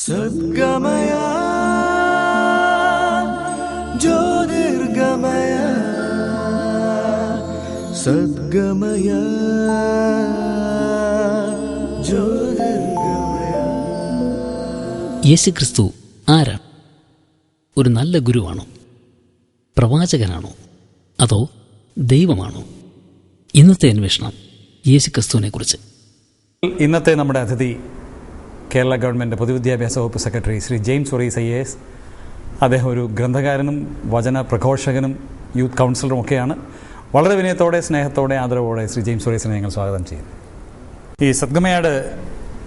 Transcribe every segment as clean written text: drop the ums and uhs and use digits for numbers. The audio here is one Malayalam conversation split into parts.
സദ്ഗമയ ജ്യോതിർഗമയ സദ്ഗമയ ജ്യോതിർഗമയ. യേശുക്രിസ്തു ആരാണ്? ഒരു നല്ല ഗുരുവാണോ? പ്രവാചകനാണോ? അതോ ദൈവമാണോ? ഇന്നത്തെ അന്വേഷണം യേശുക്രിസ്തുവിനെ കുറിച്ച്. ഇന്നത്തെ നമ്മുടെ അതിഥി കേരള ഗവൺമെൻറ് പൊതുവിദ്യാഭ്യാസ വകുപ്പ് secretary Shri James Varghese IAS. അദ്ദേഹം ഒരു ഗ്രന്ഥകാരനും വചന പ്രഘോഷകനും യൂത്ത് കൗൺസിലറും ഒക്കെയാണ്. വളരെ വിനയത്തോടെ, സ്നേഹത്തോടെ, ആദരവോടെ ശ്രീ ജെയിംസ് വർഗീസിനെ ഞങ്ങൾ സ്വാഗതം ചെയ്യുന്നു. ഈ സദ്ഗമയുടെ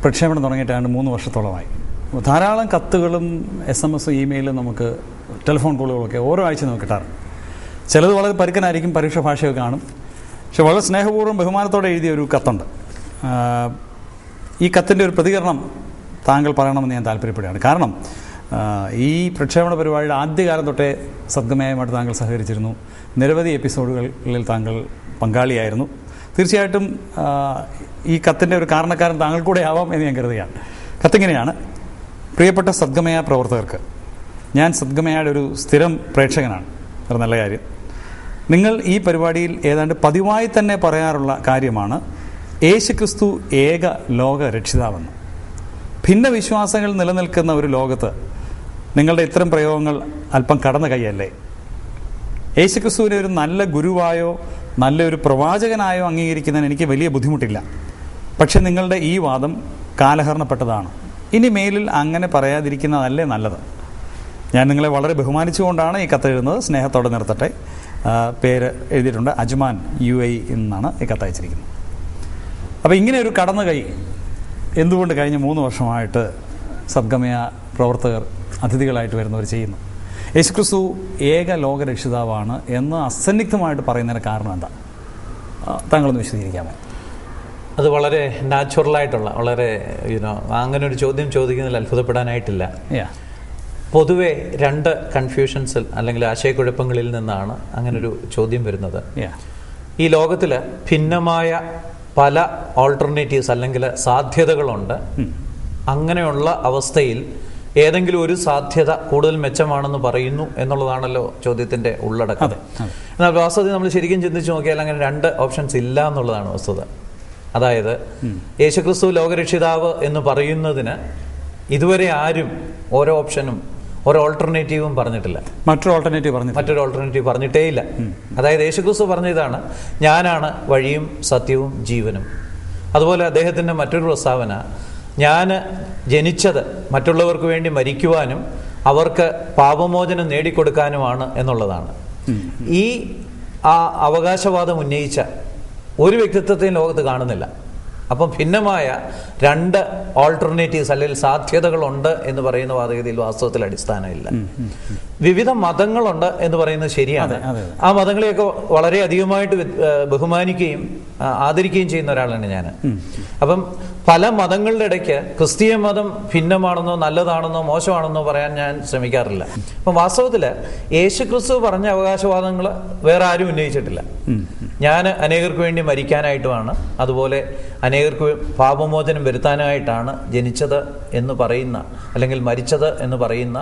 പ്രക്ഷേപണം തുടങ്ങിയിട്ട് 3 വർഷത്തോളമായി. ധാരാളം കത്തുകളും SMS ഇമെയിലും നമുക്ക് ടെലിഫോൺ കോളുകളൊക്കെ ഓരോ ആഴ്ച നമുക്ക് കിട്ടാറുണ്ട്. ചിലത് വളരെ പരുക്കനായിരിക്കും, പരീക്ഷ ഭാഷയൊക്കെ കാണും. പക്ഷെ വളരെ സ്നേഹപൂർവ്വം ബഹുമാനത്തോടെ എഴുതിയ ഒരു കത്തുണ്ട്. ഈ കത്തിൻ്റെ ഒരു പ്രതികരണം താങ്കൾ പറയണമെന്ന് ഞാൻ താല്പര്യപ്പെടുകയാണ്. കാരണം ഈ പ്രക്ഷേപണ പരിപാടിയുടെ ആദ്യകാലം തൊട്ടേ സദ്ഗമയമായിട്ട് താങ്കൾ സഹകരിച്ചിരുന്നു. നിരവധി എപ്പിസോഡുകളിൽ താങ്കൾ പങ്കാളിയായിരുന്നു. തീർച്ചയായിട്ടും ഈ കത്തിൻ്റെ ഒരു കാരണക്കാരൻ താങ്കൾ കൂടെ ആവാം എന്ന് ഞാൻ കരുതുകയാണ്. കത്തിങ്ങനെയാണ്: പ്രിയപ്പെട്ട സദ്ഗമയ പ്രവർത്തകർക്ക്, ഞാൻ സദ്ഗമയയുടെ ഒരു സ്ഥിരം പ്രേക്ഷകനാണ്. ഒരു നല്ല കാര്യം. നിങ്ങൾ ഈ പരിപാടിയിൽ ഏതാണ്ട് പതിവായി തന്നെ പറയാറുള്ള കാര്യമാണ് യേശുക്രിസ്തു ഏക ലോക രക്ഷിതാവെന്ന്. ഭിന്ന വിശ്വാസങ്ങൾ നിലനിൽക്കുന്ന ഒരു ലോകത്ത് നിങ്ങളുടെ ഇത്തരം പ്രയോഗങ്ങൾ അല്പം കടന്ന കൈയല്ലേ? യേശുക്രിസ്തുവിനെ ഒരു നല്ല ഗുരുവായോ നല്ലൊരു പ്രവാചകനായോ അംഗീകരിക്കുന്നതിന് എനിക്ക് വലിയ ബുദ്ധിമുട്ടില്ല. പക്ഷെ നിങ്ങളുടെ ഈ വാദം കാലഹരണപ്പെട്ടതാണ്. ഇനി മേലിൽ അങ്ങനെ പറയാതിരിക്കുന്നതല്ലേ നല്ലത്. ഞാൻ നിങ്ങളെ വളരെ ബഹുമാനിച്ചുകൊണ്ടാണ് ഈ കത്തെഴുതുന്നത്. സ്നേഹത്തോടെ നിർത്തട്ടെ. പേര് എഴുതിയിട്ടുണ്ട്, അജ്മാൻ UAE എന്നാണ് ഈ കത്തയച്ചിരിക്കുന്നത്. അപ്പോൾ ഇങ്ങനെ ഒരു കടന്നു കൈ എന്തുകൊണ്ട് കഴിഞ്ഞ 3 വർഷമായിട്ട് സദ്ഗമയ പ്രവർത്തകർ അതിഥികളായിട്ട് വരുന്നവർ ചെയ്യുന്നു? യേശുക്രിസ്തു ഏക ലോക രക്ഷിതാവാണ് എന്ന് അസന്നിഗ്ധമായിട്ട് പറയുന്നതിന് കാരണം എന്താ? താങ്കളൊന്ന് വിശദീകരിക്കാമോ? അത് വളരെ നാച്ചുറലായിട്ടുള്ള, വളരെ അങ്ങനെ ഒരു ചോദ്യം ചോദിക്കുന്നതിൽ അത്ഭുതപ്പെടാനായിട്ടില്ല. പൊതുവെ 2 കൺഫ്യൂഷൻസിൽ അല്ലെങ്കിൽ ആശയക്കുഴപ്പങ്ങളിൽ നിന്നാണ് അങ്ങനൊരു ചോദ്യം വരുന്നത്. ഈ ലോകത്തിൽ ഭിന്നമായ പല ഓൾട്ടർനേറ്റീവ്സ് അല്ലെങ്കിൽ സാധ്യതകളുണ്ട്. അങ്ങനെയുള്ള അവസ്ഥയിൽ ഏതെങ്കിലും ഒരു സാധ്യത കൂടുതൽ മെച്ചമാണെന്ന് പറയുന്നു എന്നുള്ളതാണല്ലോ ചോദ്യത്തിന്റെ ഉള്ളടക്കം. എന്നാൽ വാസ്തവത്തിൽ നമ്മൾ ശരിക്കും ചിന്തിച്ച് നോക്കിയാൽ അങ്ങനെ 2 ഓപ്ഷൻസ് ഇല്ല എന്നുള്ളതാണ് വസ്തുത. അതായത് യേശുക്രിസ്തു ലോകരക്ഷിതാവ് എന്ന് പറയുന്നതിന് ഇതുവരെ ആരും ഓരോ ഓപ്ഷനും ഓരോ ഓൾട്ടർനേറ്റീവും പറഞ്ഞിട്ടില്ല. മറ്റൊരു ഓൾട്ടർനേറ്റീവ് പറഞ്ഞിട്ടേ ഇല്ല. അതായത് യേശുക്രിസ്തു പറഞ്ഞതാണ്, ഞാനാണ് വഴിയും സത്യവും ജീവനും. അതുപോലെ അദ്ദേഹത്തിൻ്റെ മറ്റൊരു പ്രസ്താവന, ഞാൻ ജനിച്ചത് മറ്റുള്ളവർക്ക് വേണ്ടി മരിക്കുവാനും അവർക്ക് പാപമോചനം നേടിക്കൊടുക്കാനുമാണ് എന്നുള്ളതാണ്. ഈ അവകാശവാദം ഉന്നയിച്ച ഒരു വ്യക്തിത്വത്തെയും ലോകത്ത് കാണുന്നില്ല. അപ്പം ഭിന്നമായ 2 ഓൾട്ടർനേറ്റീവ്സ് അല്ലെങ്കിൽ സാധ്യതകളുണ്ട് എന്ന് പറയുന്ന വാദഗതിയിൽ വാസ്തവത്തിൽ അടിസ്ഥാനമില്ല. വിവിധ മതങ്ങളുണ്ട് എന്ന് പറയുന്നത് ശരിയാണ്. ആ മതങ്ങളെയൊക്കെ വളരെ അധികമായിട്ട് ബഹുമാനിക്കുകയും ആദരിക്കുകയും ചെയ്യുന്ന ഒരാളാണ് ഞാൻ. അപ്പം പല മതങ്ങളുടെ ഇടയ്ക്ക് ക്രിസ്തീയ മതം ഭിന്നമാണെന്നോ നല്ലതാണെന്നോ മോശമാണെന്നോ പറയാൻ ഞാൻ ശ്രമിക്കാറില്ല. അപ്പം വാസ്തവത്തിൽ യേശുക്രിസ്തു പറഞ്ഞ അവകാശവാദങ്ങൾ വേറെ ആരും ഉന്നയിച്ചിട്ടില്ല. ഞാൻ അനേകർക്ക് വേണ്ടി മരിക്കാനായിട്ടുമാണ്, അതുപോലെ അനേകർക്ക് പാപമോചനം വരുത്താനായിട്ടാണ് ജനിച്ചത് എന്ന് പറയുന്ന അല്ലെങ്കിൽ മരിച്ചത് എന്ന് പറയുന്ന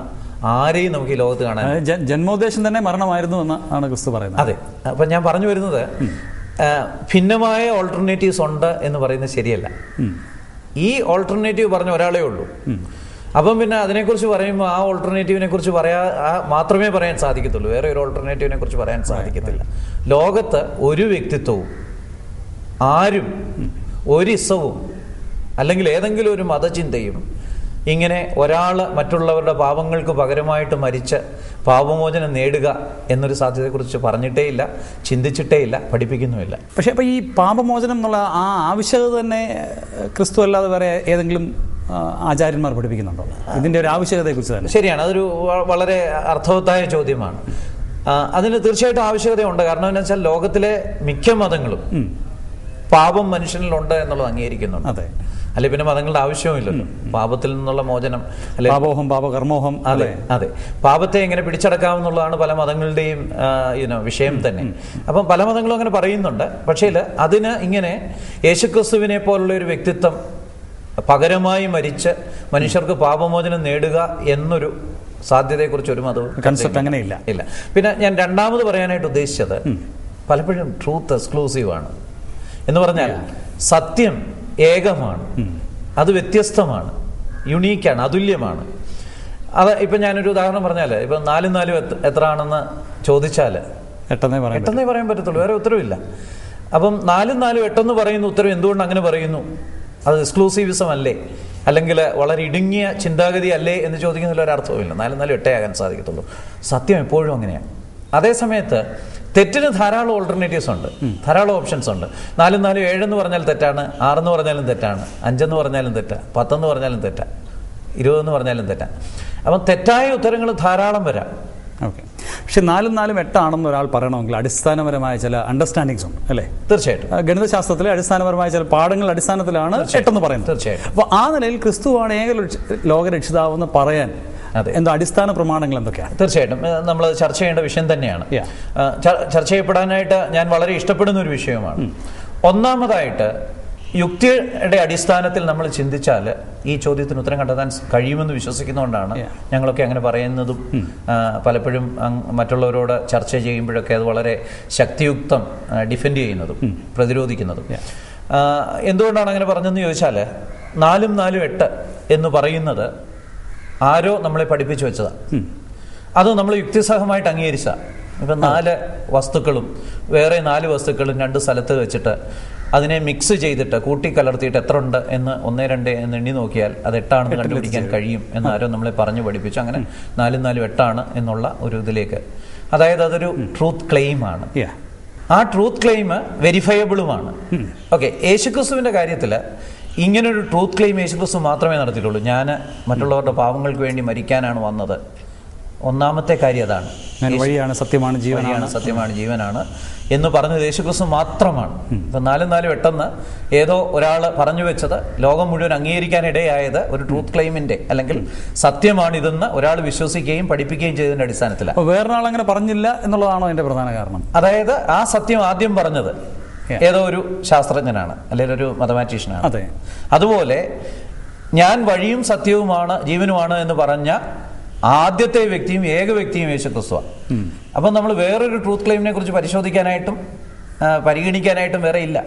ആരെയും നമുക്ക് ഈ ലോകത്ത് കാണാൻ. ജന്മോദ്ദേശം തന്നെ മരണമായിരുന്നു എന്നാണ് ക്രിസ്തു പറയുന്നത്. അതെ. അപ്പം ഞാൻ പറഞ്ഞു വരുന്നത്, ഭിന്നമായ ഓൾട്ടർനേറ്റീവ്സ് ഉണ്ട് എന്ന് പറയുന്നത് ശരിയല്ല. ഈ ഓൾട്ടർനേറ്റീവ് പറഞ്ഞ ഒരാളേ ഉള്ളൂ. അപ്പം പിന്നെ അതിനെക്കുറിച്ച് പറയുമ്പോൾ ആ ഓൾട്ടർനേറ്റീവിനെ കുറിച്ച് മാത്രമേ പറയാൻ സാധിക്കത്തുള്ളൂ. വേറെ ഒരു ഓൾട്ടർനേറ്റീവിനെ കുറിച്ച് പറയാൻ സാധിക്കത്തില്ല. ലോകത്ത് ഒരു വ്യക്തിത്വവും ആരും ഒരിസവും അല്ലെങ്കിൽ ഏതെങ്കിലും ഒരു മതചിന്തയും ഇങ്ങനെ ഒരാൾ മറ്റുള്ളവരുടെ പാപങ്ങൾക്ക് പകരമായിട്ട് മരിച്ച് പാപമോചനം നേടുക എന്നൊരു സാധ്യതയെക്കുറിച്ച് പറഞ്ഞിട്ടേ ഇല്ല, ചിന്തിച്ചിട്ടേ ഇല്ല, പഠിപ്പിക്കുന്നുമില്ല. പക്ഷേ അപ്പോൾ ഈ പാപമോചനം എന്നുള്ള ആ ആവശ്യകത തന്നെ ക്രിസ്തു അല്ലാതെ വേറെ ഏതെങ്കിലും ആചാര്യന്മാർ പഠിപ്പിക്കുന്നുണ്ടോ? ഇതിൻ്റെ ഒരു ആവശ്യകതയെക്കുറിച്ച് തന്നെ. ശരിയാണ്, അതൊരു വളരെ അർത്ഥവത്തായ ചോദ്യമാണ്. അതിന് തീർച്ചയായിട്ടും ആവശ്യകതയുണ്ട്. കാരണം എന്താ വെച്ചാൽ ലോകത്തിലെ മിക്ക മതങ്ങളും പാപം മനുഷ്യനിലുണ്ട് എന്നുള്ളത് അംഗീകരിക്കുന്നുണ്ട്. അതെ. അല്ലെ പിന്നെ മതങ്ങളുടെ ആവശ്യവുമില്ലല്ലോ. പാപത്തിൽ നിന്നുള്ള മോചനം, അല്ലെ പാപോഹം പാപകർമ്മോഹം. അതെ അതെ. പാപത്തെ എങ്ങനെ പിടിച്ചടക്കാമെന്നുള്ളതാണ് പല മതങ്ങളുടെയും വിഷയം തന്നെ. അപ്പം പല മതങ്ങളും അങ്ങനെ പറയുന്നുണ്ട്. പക്ഷേ അതിന് ഇങ്ങനെ യേശുക്രിസ്തുവിനെ പോലുള്ള ഒരു വ്യക്തിത്വം പകരമായി മരിച്ച് മനുഷ്യർക്ക് പാപമോചനം നേടുക എന്നൊരു സാധ്യതയെക്കുറിച്ച് ഒരു മതവും കൺസെപ്റ്റ് അങ്ങനെയില്ല. ഇല്ല. പിന്നെ ഞാൻ രണ്ടാമത് പറയാനായിട്ട് ഉദ്ദേശിച്ചത്, പലപ്പോഴും ട്രൂത്ത് എക്സ്ക്ലൂസീവാണ് എന്ന് പറഞ്ഞാൽ സത്യം ഏകമാണ്, അത് വ്യത്യസ്തമാണ്, യുണീക്കാണ്, അതുല്യമാണ്. അത് ഇപ്പം ഞാനൊരു ഉദാഹരണം പറഞ്ഞാൽ, ഇപ്പം 4 4 എത്ര ആണെന്ന് ചോദിച്ചാൽ 8 പറയാൻ പറ്റത്തുള്ളൂ, വേറെ ഉത്തരവില്ല. അപ്പം 4 4 8 പറയുന്ന ഉത്തരവ് എന്തുകൊണ്ട് അങ്ങനെ പറയുന്നു? അത് എക്സ്ക്ലൂസീവിസം അല്ലേ, അല്ലെങ്കിൽ വളരെ ഇടുങ്ങിയ ചിന്താഗതി അല്ലേ എന്ന് ചോദിക്കുന്നതിൽ ഒരർത്ഥവുമില്ല. 4 4 8 ആകാൻ സാധിക്കത്തുള്ളൂ. സത്യം എപ്പോഴും അങ്ങനെയാണ്. അതേസമയത്ത് തെറ്റിന് ധാരാളം ഓൾട്ടർനേറ്റീവ്സ് ഉണ്ട്, ധാരാളം ഓപ്ഷൻസ് ഉണ്ട്. 4 4 7 എന്ന് പറഞ്ഞാൽ തെറ്റാണ്, 6 എന്ന് പറഞ്ഞാലും തെറ്റാണ്, 5 എന്ന് പറഞ്ഞാലും തെറ്റാണ്, 10 എന്ന് പറഞ്ഞാലും തെറ്റാണ്, 20 എന്ന് പറഞ്ഞാലും തെറ്റാണ്. അപ്പം തെറ്റായ ഉത്തരങ്ങൾ ധാരാളം വരാം. ഓക്കെ. പക്ഷെ 4 4 8 ആണെന്ന് ഒരാൾ പറയണമെങ്കിൽ അടിസ്ഥാനപരമായ ചില അണ്ടർസ്റ്റാൻഡിങ്സ് ഉണ്ട്, അല്ലേ? തീർച്ചയായിട്ടും. ഗണിതശാസ്ത്രത്തിലെ അടിസ്ഥാനപരമായ ചില പാഠങ്ങളുടെ അടിസ്ഥാനത്തിലാണ് 8 എന്ന് പറയുന്നത്. തീർച്ചയായിട്ടും. അപ്പോൾ ആ നിലയിൽ ക്രിസ്തുവാണ് ഏക ലോകരക്ഷിതാവെന്ന് പറയാൻ എന്താ അടിസ്ഥാന പ്രമാണങ്ങൾ എന്തൊക്കെയാണ്? തീർച്ചയായിട്ടും നമ്മൾ ചർച്ച ചെയ്യേണ്ട വിഷയം തന്നെയാണ്. ചർച്ച ചെയ്യപ്പെടാനായിട്ട് ഞാൻ വളരെ ഇഷ്ടപ്പെടുന്ന ഒരു വിഷയമാണ്. ഒന്നാമതായിട്ട്, യുക്തിയുടെ അടിസ്ഥാനത്തിൽ നമ്മൾ ചിന്തിച്ചാൽ ഈ ചോദ്യത്തിന് ഉത്തരം കണ്ടെത്താൻ കഴിയുമെന്ന് വിശ്വസിക്കുന്നതുകൊണ്ടാണ് ഞങ്ങളൊക്കെ അങ്ങനെ പറയുന്നതും പലപ്പോഴും മറ്റുള്ളവരോട് ചർച്ച ചെയ്യുമ്പോഴൊക്കെ അത് വളരെ ശക്തിയുക്തം ഡിഫെൻഡ് ചെയ്യുന്നതും പ്രതിരോധിക്കുന്നതും. എന്തുകൊണ്ടാണ് അങ്ങനെ പറഞ്ഞതെന്ന് ചോദിച്ചാൽ, 4 4 8 എന്ന് പറയുന്നത് ആരോ നമ്മളെ പഠിപ്പിച്ചു വെച്ചതാണ്. അത് നമ്മൾ യുക്തിസഹമായിട്ട് അംഗീകരിച്ചതാണ്. ഇപ്പം 4 വസ്തുക്കളും വേറെ 4 വസ്തുക്കളും 2 സ്ഥലത്ത് വെച്ചിട്ട് അതിനെ മിക്സ് ചെയ്തിട്ട് കൂട്ടിക്കലർത്തിയിട്ട് എത്ര ഉണ്ട് എന്ന് 1 2 എന്ന് എണ്ണി നോക്കിയാൽ അത് 8 ആണെന്ന് കണ്ടുപിടിക്കാൻ കഴിയും എന്നാരോ നമ്മളെ പറഞ്ഞു പഠിപ്പിച്ചു. അങ്ങനെ 4 4 8 ആണ് എന്നുള്ള ഒരു ഇതിലേക്ക്, അതായത് അതൊരു ട്രൂത്ത് ക്ലെയിമാണ്. ആ ട്രൂത്ത് ക്ലെയിം വെരിഫയബിളുമാണ്. ഓക്കെ. യേശുക്രിസ്തുവിൻ്റെ കാര്യത്തിൽ ഇങ്ങനൊരു ട്രൂത്ത് ക്ലെയിം യേശുക്രിസ്തു മാത്രമേ നടത്തിയിട്ടുള്ളൂ. ഞാൻ മറ്റുള്ളവരുടെ പാവങ്ങൾക്ക് വേണ്ടി മരിക്കാനാണ് വന്നത്. ഒന്നാമത്തെ കാര്യം അതാണ്. വഴിയാണ്, സത്യമാണ്, ജീവനാണ്, സത്യമാണ്, ജീവനാണ് എന്ന് പറഞ്ഞത് യേശുക്രിസ്തു മാത്രമാണ്. ഇപ്പം 4 4 8 ഏതോ ഒരാൾ പറഞ്ഞു വെച്ചത് ലോകം മുഴുവൻ അംഗീകരിക്കാനിടയായത് ഒരു ട്രൂത്ത് ക്ലെയിമിന്റെ അല്ലെങ്കിൽ സത്യമാണിതെന്ന് ഒരാൾ വിശ്വസിക്കുകയും പഠിപ്പിക്കുകയും ചെയ്തതിന്റെ അടിസ്ഥാനത്തിലാണ്. വേറൊരാൾ അങ്ങനെ പറഞ്ഞില്ല എന്നുള്ളതാണോ അതിന്റെ പ്രധാന കാരണം? അതായത് ആ സത്യം ആദ്യം പറഞ്ഞത് ഏതോ ഒരു ശാസ്ത്രജ്ഞനാണ്, അല്ലെങ്കിൽ ഒരു മതമാറ്റീഷ്യനാണ്. അതെ. അതുപോലെ ഞാൻ വഴിയും സത്യവുമാണ് ജീവനുമാണ് എന്ന് പറഞ്ഞ ആദ്യത്തെ വ്യക്തിയും ഏക വ്യക്തിയും യേശുക്രിസ്തുവാണ്. അപ്പം നമ്മൾ വേറൊരു ട്രൂത്ത് ക്ലെയിമിനെ കുറിച്ച് പരിശോധിക്കാനായിട്ടും പരിഗണിക്കാനായിട്ടും വേറെ ഇല്ല.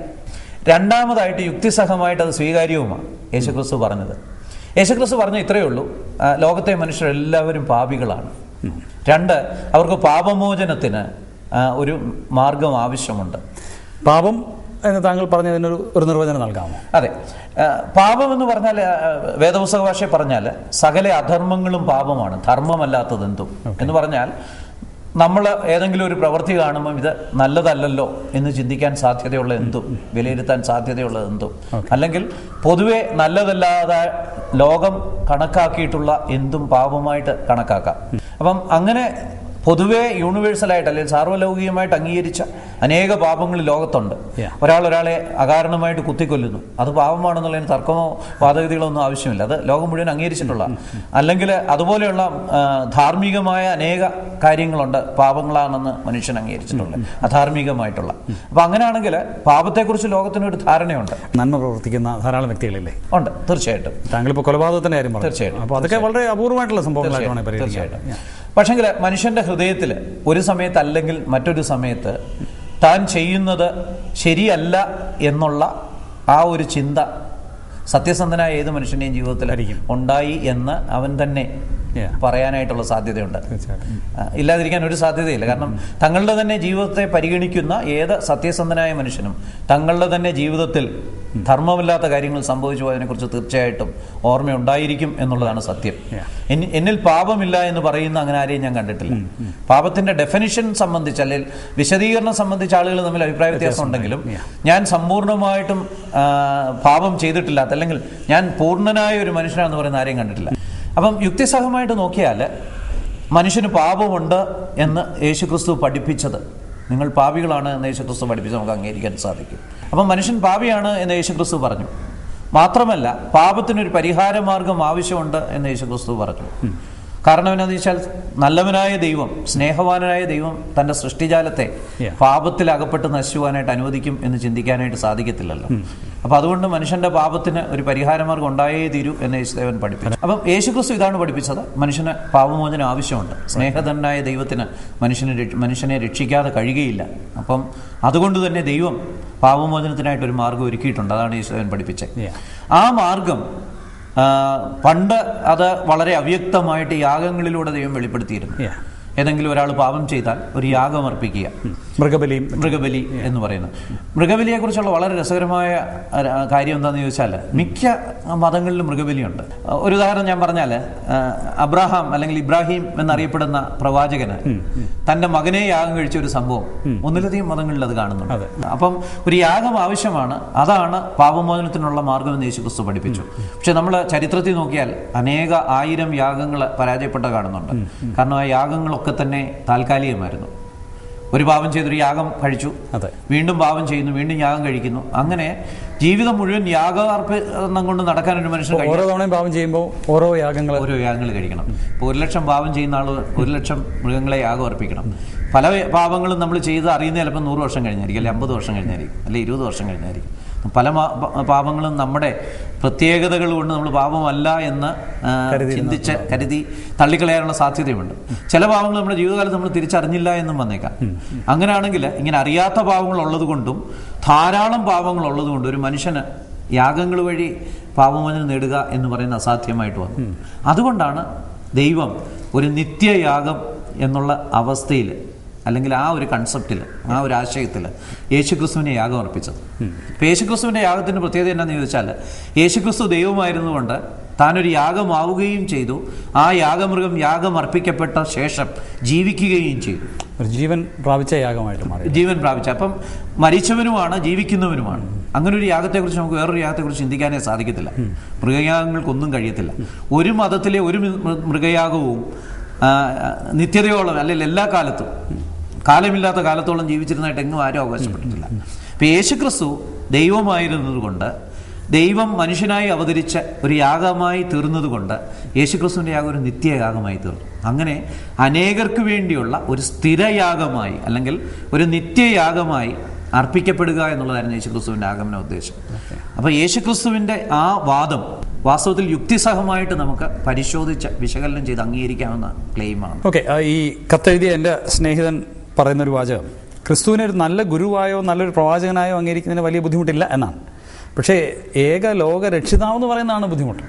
രണ്ടാമതായിട്ട് യുക്തിസഹമായിട്ട് അത് സ്വീകാര്യവുമാണ് യേശുക്രിസ്തു പറഞ്ഞത്. യേശുക്രിസ്തു പറഞ്ഞ ഇത്രയേ ഉള്ളൂ, ലോകത്തെ മനുഷ്യരെല്ലാവരും പാപികളാണ്. 2, അവർക്ക് പാപമോചനത്തിന് ഒരു മാർഗം ആവശ്യമുണ്ട്. പാപം എന്ന് താങ്കൾ പറഞ്ഞതിനൊരു നിർവചനം നൽകാമോ? അതെ. പാപം എന്ന് പറഞ്ഞാൽ വേദപുസ്തക ഭാഷയിൽ പറഞ്ഞാൽ സകല അധർമ്മങ്ങളും പാപമാണ്, ധർമ്മമല്ലാത്തതെന്തും എന്ന് പറഞ്ഞാൽ നമ്മൾ ഏതെങ്കിലും ഒരു പ്രവൃത്തി കാണുമ്പോൾ ഇത് നല്ലതല്ലല്ലോ എന്ന് ചിന്തിക്കാൻ സാധ്യതയുള്ള എന്തും, വിലയിരുത്താൻ സാധ്യതയുള്ള എന്തും, അല്ലെങ്കിൽ പൊതുവെ നല്ലതല്ലാതെ ലോകം കണക്കാക്കിയിട്ടുള്ള എന്തും പാപമായിട്ട് കണക്കാക്കാം. അപ്പം അങ്ങനെ പൊതുവെ യൂണിവേഴ്സലായിട്ട് അല്ലെങ്കിൽ സാർവലൗകികമായിട്ട് അംഗീകരിച്ച അനേക പാപങ്ങൾ ലോകത്തുണ്ട്. ഒരാളെ അകാരണമായിട്ട് കുത്തിക്കൊല്ലുന്നു, അത് പാപമാണെന്നുള്ളതിന് തർക്കമോ വാദഗതികളോ ഒന്നും ആവശ്യമില്ല. അത് ലോകം മുഴുവൻ അംഗീകരിച്ചിട്ടുള്ള, അല്ലെങ്കിൽ അതുപോലെയുള്ള ധാർമ്മികമായ അനേക കാര്യങ്ങളുണ്ട് പാപങ്ങളാണെന്ന് മനുഷ്യൻ അംഗീകരിച്ചിട്ടുള്ളത്, അധാർമികമായിട്ടുള്ള. അപ്പം അങ്ങനെയാണെങ്കിൽ പാപത്തെക്കുറിച്ച് ലോകത്തിനൊരു ധാരണയുണ്ട്. നന്മ പ്രവർത്തിക്കുന്ന ധാരാളം വ്യക്തികളില്ലേ? ഉണ്ട്, തീർച്ചയായിട്ടും. താങ്കളിപ്പോൾ കൊലപാതകത്തിന്റെ കാര്യം പറഞ്ഞു. തീർച്ചയായിട്ടും. അപ്പോൾ അതൊക്കെ വളരെ അപൂർവമായിട്ടുള്ള സംഭവങ്ങളായിട്ടാണ് തീർച്ചയായിട്ടും. പക്ഷെങ്കിൽ മനുഷ്യന്റെ ഹൃദയത്തിൽ ഒരു സമയത്ത് അല്ലെങ്കിൽ മറ്റൊരു സമയത്ത് താൻ ചെയ്യുന്നത് ശരിയല്ല എന്നുള്ള ആ ഒരു ചിന്ത സത്യസന്ധനായ ഏത് മനുഷ്യൻ്റെയും ജീവിതത്തിൽ ഉണ്ടായി എന്ന് അവൻ തന്നെ പറയാനായിട്ടുള്ള സാധ്യതയുണ്ട്. ഇല്ലാതിരിക്കാൻ ഒരു സാധ്യതയില്ല. കാരണം തങ്ങളുടെ തന്നെ ജീവിതത്തെ പരിഗണിക്കുന്ന ഏത് സത്യസന്ധനായ മനുഷ്യനും തങ്ങളുടെ തന്നെ ജീവിതത്തിൽ ധർമ്മമില്ലാത്ത കാര്യങ്ങൾ സംഭവിച്ചു പോയതിനെക്കുറിച്ച് തീർച്ചയായിട്ടും ഓർമ്മയുണ്ടായിരിക്കും എന്നുള്ളതാണ് സത്യം. എന്നിൽ പാപമില്ല എന്ന് പറയുന്ന അങ്ങനെ ആരെയും ഞാൻ കണ്ടിട്ടില്ല. പാപത്തിന്റെ ഡെഫിനിഷൻ സംബന്ധിച്ച് അല്ലെങ്കിൽ വിശദീകരണം സംബന്ധിച്ച് ആളുകൾ തമ്മിൽ അഭിപ്രായ വ്യത്യാസം ഉണ്ടെങ്കിലും ഞാൻ സമ്പൂർണ്ണമായിട്ടും പാപം ചെയ്തിട്ടില്ലാത്ത അല്ലെങ്കിൽ ഞാൻ പൂർണ്ണനായ ഒരു മനുഷ്യനാണെന്ന് പറയുന്ന ആരെയും കണ്ടിട്ടില്ല. അപ്പം യുക്തിസഹമായിട്ട് നോക്കിയാൽ മനുഷ്യന് പാപമുണ്ട് എന്ന് യേശുക്രിസ്തു പഠിപ്പിച്ചത്, നിങ്ങൾ പാപികളാണ് എന്ന് യേശുക്രിസ്തു പഠിപ്പിച്ച് നമുക്ക് അംഗീകരിക്കാൻ സാധിക്കും. അപ്പം മനുഷ്യൻ പാപിയാണ് എന്ന് യേശുക്രിസ്തു പറഞ്ഞു. മാത്രമല്ല പാപത്തിനൊരു പരിഹാര മാർഗം ആവശ്യമുണ്ട് എന്ന് യേശുക്രിസ്തു പറഞ്ഞു. കാരണം എന്താണെന്ന് വെച്ചാൽ നല്ലവനായ ദൈവം, സ്നേഹവാനായ ദൈവം തൻ്റെ സൃഷ്ടിജാലത്തെ പാപത്തിൽ അകപ്പെട്ട് നശിക്കുവാനായിട്ട് അനുവദിക്കും എന്ന് ചിന്തിക്കാനായിട്ട് സാധിക്കത്തില്ലല്ലോ. അപ്പം അതുകൊണ്ട് മനുഷ്യന്റെ പാപത്തിന് ഒരു പരിഹാരമാർഗം ഉണ്ടായേ തീരൂ എന്ന് യേശുദേവൻ പഠിപ്പിച്ചു. അപ്പം യേശുക്രിസ്തു ഇതാണ് പഠിപ്പിച്ചത്, മനുഷ്യന് പാപമോചനം ആവശ്യമുണ്ട്. സ്നേഹധനായ ദൈവത്തിന് മനുഷ്യനെ രക്ഷിക്കാതെ കഴിയുകയില്ല. അപ്പം അതുകൊണ്ട് തന്നെ ദൈവം പാപമോചനത്തിനായിട്ട് ഒരു മാർഗം ഒരുക്കിയിട്ടുണ്ട്. അതാണ് യേശുദേവൻ പഠിപ്പിച്ചത്. ആ മാർഗം പണ്ട് അത് വളരെ അവ്യക്തമായിട്ട് യാഗങ്ങളിലൂടെ ദൈവം വെളിപ്പെടുത്തിയിരുന്നു. ഏതെങ്കിലും ഒരാൾ പാപം ചെയ്താൽ ഒരു യാഗം അർപ്പിക്കുക, മൃഗബലി എന്ന് പറയുന്നത്. മൃഗബലിയെക്കുറിച്ചുള്ള വളരെ രസകരമായ കാര്യം എന്താണെന്ന് ചോദിച്ചാൽ, മിക്ക മതങ്ങളിലും മൃഗബലിയുണ്ട്. ഒരു ഉദാഹരണം ഞാൻ പറഞ്ഞാൽ, അബ്രാഹാം അല്ലെങ്കിൽ ഇബ്രാഹിം എന്നറിയപ്പെടുന്ന പ്രവാചകന് തൻ്റെ മകനെ യാഗം കഴിച്ച ഒരു സംഭവം ഒന്നിലധികം മതങ്ങളിൽ അത് കാണുന്നുണ്ട്. അപ്പം ഒരു യാഗം ആവശ്യമാണ്. അതാണ് പാപമോചനത്തിനുള്ള മാർഗമെന്ന് യേശുക്രിസ്തു പഠിപ്പിച്ചു. പക്ഷെ നമ്മൾ ചരിത്രത്തിൽ നോക്കിയാൽ അനേക ആയിരം യാഗങ്ങൾ പരാജയപ്പെട്ട കാണുന്നുണ്ട്. കാരണം ആ യാഗങ്ങളൊക്കെ തന്നെ താൽക്കാലികമായിരുന്നു. ഒരു പാപം ചെയ്തൊരു യാഗം കഴിച്ചു, വീണ്ടും പാപം ചെയ്യുന്നു, വീണ്ടും യാഗം കഴിക്കുന്നു. അങ്ങനെ ജീവിതം മുഴുവൻ യാഗാർപ്പണം കൊണ്ട് നടക്കാൻ ഒരു മനുഷ്യൻ ഓരോ തവണയും പാപം ചെയ്യുമ്പോൾ ഓരോ യാഗങ്ങൾ കഴിക്കണം. ഇപ്പോൾ 1,00,000 പാപം ചെയ്യുന്ന ആൾ 1,00,000 മൃഗങ്ങളെ യാഗം അർപ്പിക്കണം. പല പാപങ്ങളും നമ്മൾ ചെയ്ത് അറിയുന്ന ചിലപ്പോൾ 100 വർഷം കഴിഞ്ഞായിരിക്കും, അല്ലെങ്കിൽ 50 വർഷം കഴിഞ്ഞായിരിക്കും, അല്ലെങ്കിൽ 20 വർഷം കഴിഞ്ഞായിരിക്കും. പല പാപങ്ങളും നമ്മുടെ പ്രത്യേകതകൾ കൊണ്ട് നമ്മൾ പാപമല്ല എന്ന് കരുതി തള്ളിക്കളയാനുള്ള സാധ്യതയുണ്ട്. ചില പാപങ്ങൾ നമ്മുടെ ജീവിതകാലത്ത് നമ്മൾ തിരിച്ചറിഞ്ഞില്ല എന്നും വന്നേക്കാം. അങ്ങനെയാണെങ്കിൽ ഇങ്ങനെ അറിയാത്ത പാപങ്ങൾ ഉള്ളത് കൊണ്ടും ധാരാളം പാപങ്ങൾ ഉള്ളത് കൊണ്ടും ഒരു മനുഷ്യന് യാഗങ്ങൾ വഴി പാപമോചനം നേടുക എന്ന് പറയുന്നത് അസാധ്യമായിട്ട് വന്നു. അതുകൊണ്ടാണ് ദൈവം ഒരു നിത്യയാഗം എന്നുള്ള അവസ്ഥയിൽ, അല്ലെങ്കിൽ ആ ഒരു കൺസെപ്റ്റിൽ, ആ ഒരു ആശയത്തിൽ യേശുക്രിസ്തുവിനെ യാഗം അർപ്പിച്ചത്. ഇപ്പോൾ യേശുക്രിസ്തുവിൻ്റെ യാഗത്തിൻ്റെ പ്രത്യേകത എന്താണെന്ന് ചോദിച്ചാൽ, യേശുക്രിസ്തു ദൈവമായിരുന്നുകൊണ്ട് താനൊരു യാഗമാവുകയും ചെയ്തു. ആ യാഗമൃഗം യാഗം അർപ്പിക്കപ്പെട്ട ശേഷം ജീവിക്കുകയും ചെയ്തു. ഒരു ജീവൻ പ്രാപിച്ച യാഗമായിട്ട് മാറി. ജീവൻ പ്രാപിച്ച, അപ്പം മരിച്ചവനുമാണ് ജീവിക്കുന്നവനുമാണ്. അങ്ങനെ ഒരു യാഗത്തെക്കുറിച്ച് നമുക്ക് വേറൊരു യാഗത്തെക്കുറിച്ച് ചിന്തിക്കാനേ സാധിക്കത്തില്ല. മൃഗയാഗങ്ങൾക്കൊന്നും കഴിയത്തില്ല. ഒരു മതത്തിലെ ഒരു മൃഗയാഗവും നിത്യതയോളം, അല്ലെങ്കിൽ എല്ലാ കാലത്തും, കാലമില്ലാത്ത കാലത്തോളം ജീവിച്ചിരുന്നതായിട്ട് എങ്ങും ആരും അവകാശപ്പെട്ടിട്ടില്ല. ഇപ്പം യേശുക്രിസ്തു ദൈവമായിരുന്നത് കൊണ്ട്, ദൈവം മനുഷ്യനായി അവതരിച്ച ഒരു യാഗമായി തീർന്നത് കൊണ്ട് യേശുക്രിസ്തുവിൻ്റെ യാഗം ഒരു നിത്യയാഗമായി തീർന്നു. അങ്ങനെ അനേകർക്ക് വേണ്ടിയുള്ള ഒരു സ്ഥിരയാഗമായി, അല്ലെങ്കിൽ ഒരു നിത്യയാഗമായി അർപ്പിക്കപ്പെടുക എന്നുള്ളതായിരുന്നു യേശുക്രിസ്തുവിൻ്റെ ആഗമന ഉദ്ദേശം. അപ്പോൾ യേശുക്രിസ്തുവിൻ്റെ ആ വാദം വാസ്തവത്തിൽ യുക്തിസഹമായിട്ട് നമുക്ക് പരിശോധിച്ച് വിശകലനം ചെയ്ത് അംഗീകരിക്കാവുന്ന ക്ലെയിമാണ്. ഓക്കെ, ഈ കത്തെഴുതിയ എൻ്റെ സ്നേഹിതൻ പറയുന്നൊരു വാചകം, ക്രിസ്തുവിനെ ഒരു നല്ല ഗുരുവായോ നല്ലൊരു പ്രവാചകനായോ അംഗീകരിക്കുന്നതിന് വലിയ ബുദ്ധിമുട്ടില്ല എന്നാണ്. പക്ഷേ ഏക ലോക രക്ഷിതാവെന്ന് പറയുന്നതാണ് ബുദ്ധിമുട്ട്.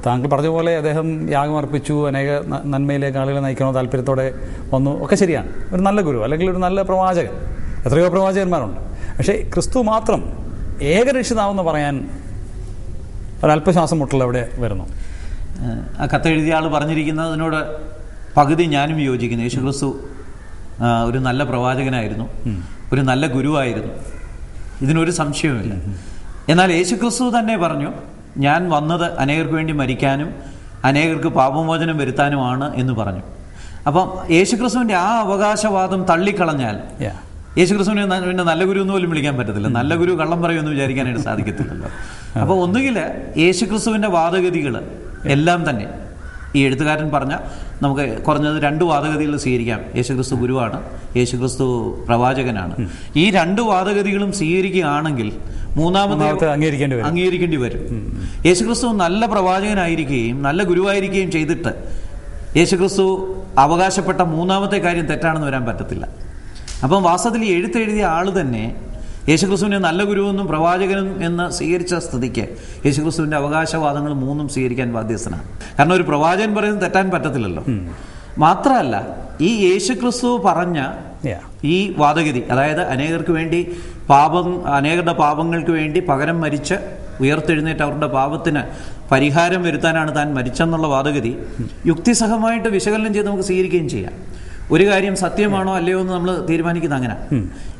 താങ്കൾ പറഞ്ഞ പോലെ അദ്ദേഹം യാഗം അർപ്പിച്ചു, അനേക നന്മയിലേക്ക് ആളുകളെ നയിക്കണോ താല്പര്യത്തോടെ വന്നു, ഒക്കെ ശരിയാണ്. ഒരു നല്ല ഗുരു അല്ലെങ്കിൽ ഒരു നല്ല പ്രവാചകൻ, എത്രയോ പ്രവാചകന്മാരുണ്ട്. പക്ഷേ ക്രിസ്തു മാത്രം ഏകരക്ഷിതാവെന്ന് പറയാൻ ഒരല്പശ്വാസം മുട്ടൽ എവിടെ വരുന്നു? ആ കത്തെഴുതിയ ആൾ പറഞ്ഞിരിക്കുന്നതിനോട് പകുതി ഞാനും യോജിക്കുന്നു. യേശുക്രിസ്തു ഒരു നല്ല പ്രവാചകനായിരുന്നു, ഒരു നല്ല ഗുരുവായിരുന്നു, ഇതിനൊരു സംശയവുമില്ല. എന്നാൽ യേശുക്രിസ്തു തന്നെ പറഞ്ഞു, ഞാൻ വന്നത് അനേകർക്ക് വേണ്ടി മരിക്കാനും അനേകർക്ക് പാപമോചനം വരുത്താനുമാണ് എന്ന് പറഞ്ഞു. അപ്പം യേശുക്രിസ്തുവിൻ്റെ ആ അവകാശവാദം തള്ളിക്കളഞ്ഞാൽ യേശുക്രിസ്തുവിനെ പിന്നെ നല്ല ഗുരു എന്ന് പോലും വിളിക്കാൻ പറ്റത്തില്ല. നല്ല ഗുരു കള്ളം പറയുമെന്ന് വിചാരിക്കാനായിട്ട് സാധിക്കത്തില്ലല്ലോ. അപ്പോൾ ഒന്നുകിൽ യേശുക്രിസ്തുവിൻ്റെ വാദഗതികൾ എല്ലാം തന്നെ ഈ എഴുത്തുകാരൻ പറഞ്ഞ നമുക്ക് കുറഞ്ഞത് 2 വാദഗതികൾ സ്വീകരിക്കാം. യേശുക്രിസ്തു ഗുരുവാണ്, യേശുക്രിസ്തു പ്രവാചകനാണ്. ഈ 2 വാദഗതികളും സ്വീകരിക്കുകയാണെങ്കിൽ മൂന്നാമത്തെ അംഗീകരിക്കേണ്ടി വരും. യേശുക്രിസ്തു നല്ല പ്രവാചകനായിരിക്കുകയും നല്ല ഗുരുവായിരിക്കുകയും ചെയ്തിട്ട് യേശുക്രിസ്തു അവകാശപ്പെട്ട മൂന്നാമത്തെ കാര്യം തെറ്റാണെന്ന് വരാൻ പറ്റത്തില്ല. അപ്പം വാസ്തവത്തിൽ ഈ എഴുത്തെഴുതിയ ആൾ തന്നെ യേശുക്രിസ്തുവിനെ നല്ല ഗുരുവെന്നും പ്രവാചകനും എന്ന് സ്വീകരിച്ച സ്ഥിതിക്ക് യേശുക്രിസ്തുവിൻ്റെ അവകാശവാദങ്ങൾ 3 സ്വീകരിക്കാൻ ബാധ്യസ്ഥനാണ്. കാരണം ഒരു പ്രവാചകൻ പറയുന്നത് തെറ്റാൻ പറ്റത്തില്ലല്ലോ. മാത്രമല്ല, ഈ യേശുക്രിസ്തു പറഞ്ഞ ഈ വാദഗതി, അതായത് അനേകർക്ക് വേണ്ടി അനേകരുടെ പാപങ്ങൾക്ക് വേണ്ടി പകരം മരിച്ച് ഉയർത്തെഴുന്നേറ്റ് അവരുടെ പാപത്തിന് പരിഹാരം വരുത്താനാണ് താൻ മരിച്ചെന്നുള്ള വാദഗതി യുക്തിസഹമായിട്ട് വിശകലനം ചെയ്ത് നമുക്ക് സ്വീകരിക്കുകയും ചെയ്യാം. ഒരു കാര്യം സത്യമാണോ അല്ലയോ എന്ന് നമ്മൾ തീരുമാനിക്കുന്നത് അങ്ങനെ.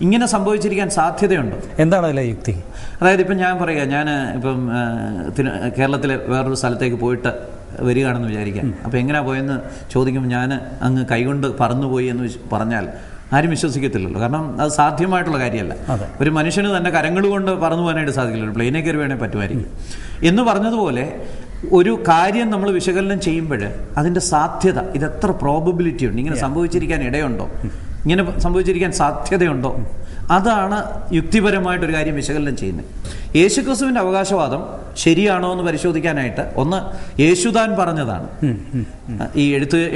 ഇങ്ങനെ സംഭവിച്ചിരിക്കാൻ സാധ്യതയുണ്ട്. എന്താണ് അതിലെ യുക്തി? അതായത് ഇപ്പം ഞാൻ പറയാം, ഞാൻ ഇപ്പം കേരളത്തിലെ വേറൊരു സ്ഥലത്തേക്ക് പോയിട്ട് വരികയാണെന്ന് വിചാരിക്കാം. അപ്പോൾ എങ്ങനെയാണ് പോയെന്ന് ചോദിക്കുമ്പോൾ ഞാൻ അങ്ങ് കൈകൊണ്ട് പറന്നുപോയി എന്ന് പറഞ്ഞാൽ ആരും വിശ്വസിക്കത്തില്ലല്ലോ. കാരണം അത് സാധ്യമായിട്ടുള്ള കാര്യമല്ല. ഒരു മനുഷ്യന് തന്നെ കരങ്ങൾ കൊണ്ട് പറന്നു പോകാനായിട്ട് സാധിക്കില്ല. ഒരു പ്ലെയിനേ കയറി വേണേൽ പറ്റുമായിരിക്കും എന്ന് പറഞ്ഞതുപോലെ ഒരു കാര്യം നമ്മൾ വിശകലനം ചെയ്യുമ്പോൾ അതിൻ്റെ സാധ്യത, ഇതെത്ര പ്രോബബിലിറ്റി ഉണ്ട്, ഇങ്ങനെ സംഭവിച്ചിരിക്കാൻ ഇടയുണ്ടോ, ഇങ്ങനെ സംഭവിച്ചിരിക്കാൻ സാധ്യതയുണ്ടോ, അതാണ് യുക്തിപരമായിട്ടൊരു കാര്യം വിശകലനം ചെയ്യുന്നത്. യേശുക്രിസ്തുവിൻ്റെ അവകാശവാദം ശരിയാണോ എന്ന് പരിശോധിക്കാനായിട്ട് ഒന്ന് യേശുദാൻ പറഞ്ഞതാണ്. ഈ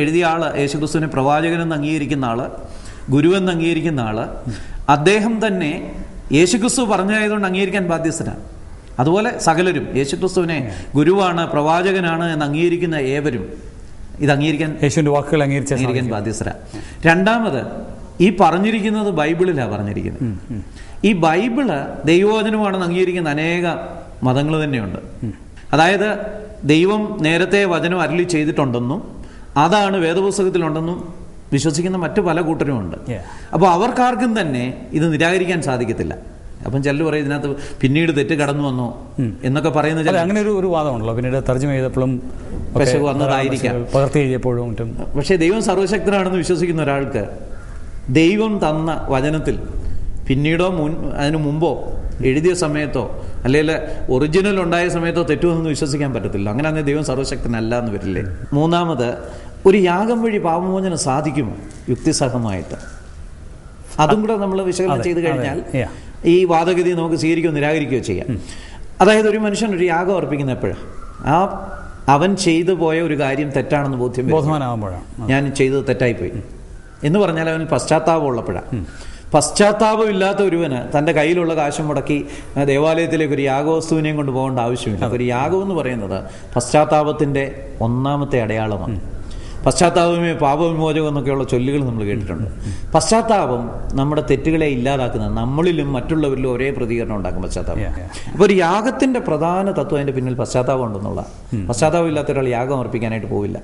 എഴുതിയ ആള്, യേശുക്രിസ്തുവിനെ പ്രവാചകനെന്ന് അംഗീകരിക്കുന്ന ആള്, ഗുരുവെന്ന് അംഗീകരിക്കുന്ന ആള്, അദ്ദേഹം തന്നെ യേശുക്രിസ്തു പറഞ്ഞതായതുകൊണ്ട് അംഗീകരിക്കാൻ ബാധ്യസ്ഥനാണ്. അതുപോലെ സകലരും യേശുക്രിസ്തുവിനെ ഗുരുവാണ്, പ്രവാചകനാണ് എന്ന് അംഗീകരിക്കുന്ന ഏവരും ഇത് അംഗീകരിക്കാൻ, യേശുവിൻ്റെ വാക്കുകൾ അംഗീകരിക്കാൻ ബാധ്യസ്ഥരാണ്. രണ്ടാമത്, ഈ പറഞ്ഞിരിക്കുന്നത് ബൈബിളിലാണ് പറഞ്ഞിരിക്കുന്നത്. ഈ ബൈബിള് ദൈവവചനമാണെന്ന് അംഗീകരിക്കുന്ന അനേക മതങ്ങൾ തന്നെയുണ്ട്. അതായത് ദൈവം നേരത്തെ വചനം അരുളി ചെയ്തിട്ടുണ്ടെന്നും അതാണ് വേദപുസ്തകത്തിലുണ്ടെന്നും വിശ്വസിക്കുന്ന മറ്റു പല കൂട്ടരുമുണ്ട്. അപ്പോൾ അവർക്കാർക്കും തന്നെ ഇത് നിരാകരിക്കാൻ സാധിക്കത്തില്ല. അപ്പം ചിലർ പറയും ഇതിനകത്ത് പിന്നീട് തെറ്റ് കടന്നു വന്നോ എന്നൊക്കെ പറയുന്നത്. അങ്ങനെ ഒരു വാദമുണ്ടല്ലോ, പിന്നീട് തർജ്ജമ ചെയ്തപ്പോഴും പെശക് വന്നതായിരിക്കാം, പകർത്തി എഴുതിയപ്പോഴും. പക്ഷേ ദൈവം സർവശക്തനാണെന്ന് വിശ്വസിക്കുന്ന ഒരാൾക്ക് ദൈവം തന്ന വചനത്തിൽ പിന്നീടോ അതിനു മുമ്പോ എഴുതിയ സമയത്തോ അല്ലെങ്കിൽ ഒറിജിനൽ ഉണ്ടായ സമയത്തോ തെറ്റുമെന്ന് വിശ്വസിക്കാൻ പറ്റത്തില്ല. അങ്ങനെ ദൈവം സർവശക്തനല്ല എന്ന് വരില്ലേ. മൂന്നാമത്, ഒരു യാഗം വഴി പാപമോചനം സാധിക്കുമോ യുക്തിസഹമായിട്ട്? അതും കൂടെ നമ്മൾ വിശകലനം ചെയ്ത് കഴിഞ്ഞാൽ ഈ വാദഗതി നമുക്ക് സ്വീകരിക്കുകയോ നിരാകരിക്കുകയോ ചെയ്യാം. അതായത് ഒരു മനുഷ്യൻ ഒരു യാഗം അർപ്പിക്കുന്ന എപ്പോഴാണ് അവൻ ചെയ്തു പോയ ഒരു കാര്യം തെറ്റാണെന്ന് ബോധവാനാകുമ്പോഴാണ്, ഞാൻ ചെയ്തത് തെറ്റായിപ്പോയി എന്ന് പറഞ്ഞാൽ അവന് പശ്ചാത്താപം ഉള്ളപ്പോഴാണ്. പശ്ചാത്താപം ഇല്ലാത്ത ഒരുവന് തൻ്റെ കയ്യിലുള്ള കാശ് മുടക്കി ദേവാലയത്തിലേക്ക് ഒരു യാഗവസ്തുവിനെയും കൊണ്ട് പോകേണ്ട ആവശ്യമില്ല. അപ്പോൾ ഒരു യാഗം എന്ന് പറയുന്നത് പശ്ചാത്താപത്തിൻ്റെ ഒന്നാമത്തെ അടയാളമാണ്. പശ്ചാത്താപമേ പാപവിമോചകം എന്നൊക്കെയുള്ള ചൊല്ലുകൾ നമ്മൾ കേട്ടിട്ടുണ്ട്. പശ്ചാത്താപം നമ്മുടെ തെറ്റുകളെ ഇല്ലാതാക്കുന്ന, നമ്മളിലും മറ്റുള്ളവരിലും ഒരേ പ്രതികരണം ഉണ്ടാക്കും പശ്ചാത്താപം. അപ്പോൾ ഒരു യാഗത്തിൻ്റെ പ്രധാന തത്വം അതിൻ്റെ പിന്നിൽ പശ്ചാത്താപം ഉണ്ടെന്നുള്ള. പശ്ചാത്താപം ഇല്ലാത്ത ഒരാൾ യാഗം അർപ്പിക്കാനായിട്ട് പോവില്ല.